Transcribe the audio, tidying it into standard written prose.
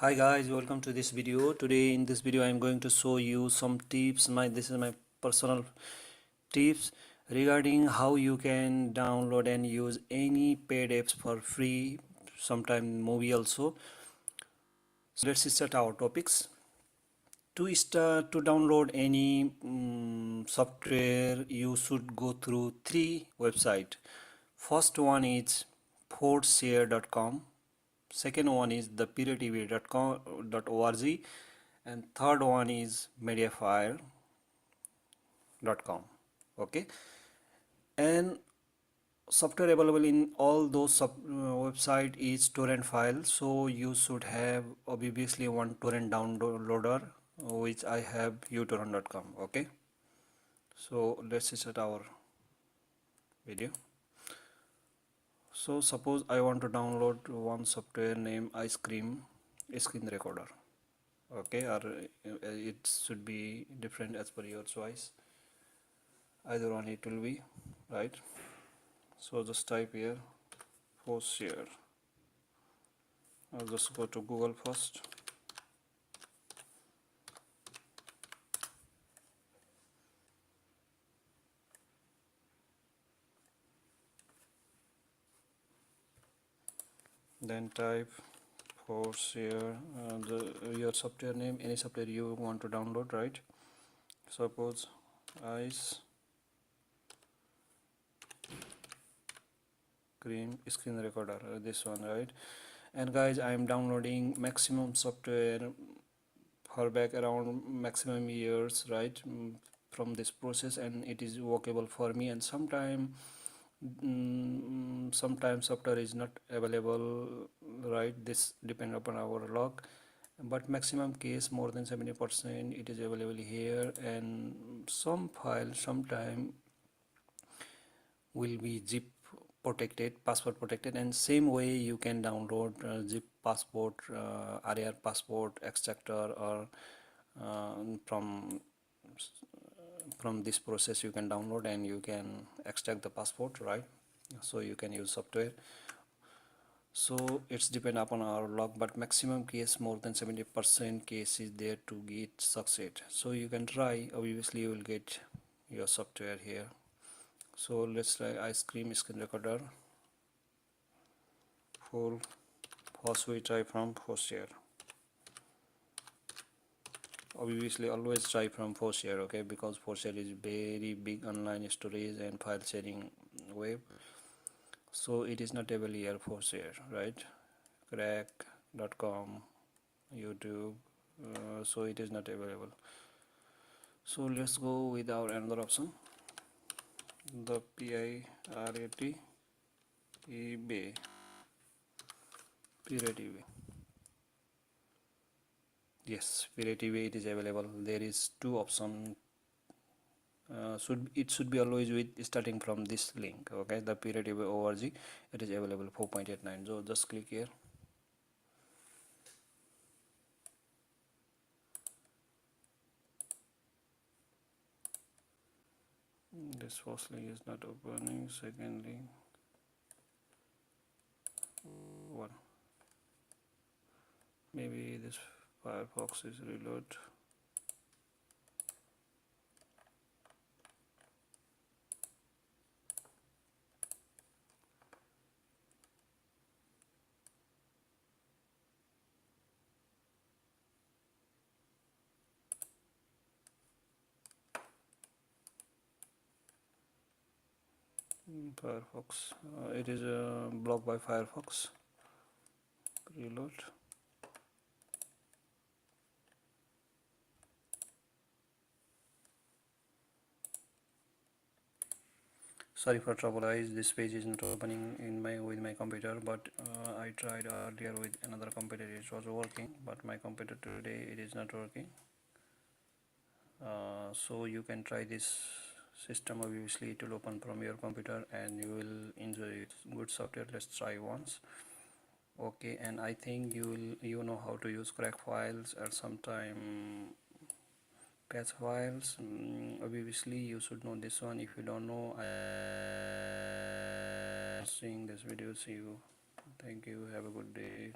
Hi guys, welcome to this video. Today in this video I am going to show you some tips. This is my personal tips regarding how you can download and use any paid apps for free, sometime movie also. So let's start our topics. To download any software, you should go through three websites. First one is forshare.com. Second one is thepiratebay.org, and third one is mediafire.com. Okay, and software available in all those website is torrent file, so you should have obviously one torrent downloader, which I have utorrent.com. Okay, so let's start our video. So suppose I want to download one software named ice cream screen recorder. Okay, or it should be different as per your choice. Either one it will be, right? So just type here Forshare. I'll just go to Google first. Then type Forshare, your software name, any software you want to download, right? Suppose ice cream screen recorder, this one, right? And guys, I am downloading maximum software for back around maximum years, right, from this process, and it is workable for me. And sometimes software is not available, right? This depend upon our luck, but maximum case more than 70% it is available here. And some file sometime will be zip protected, password protected, and same way you can download zip passport, RAR passport extractor, or from this process you can download and you can extract the passport, right? So you can use software. So it's depend upon our luck, but maximum case more than 70% case is there to get succeed. So you can try, obviously you will get your software here. So let's try ice cream screen recorder. First we try from Forshare. Obviously always try from Forshare, okay, because Forshare is very big online storage and file sharing web. So it is not available here Forshare, right? crack.com, YouTube, so it is not available. So let's go with our another option, the piratebay. Yes, piratebay, it is available. There is two options. Should be always with starting from this link. Okay, the piratebay org, it is available 4.89. so just click here. This first link is not opening. Second link, one, maybe this Firefox is reload. Firefox, it is blocked by Firefox. Reload. Sorry for trouble guys, this page is not opening in with my computer, but I tried earlier with another computer, it was working, but my computer today it is not working. So you can try this system. Obviously it will open from your computer and you will enjoy it. Good software, let's try once. Okay, and I think you know how to use crack files or sometime patch files. Obviously you should know this one. If you don't know, I seeing this video. See you. Thank you, have a good day.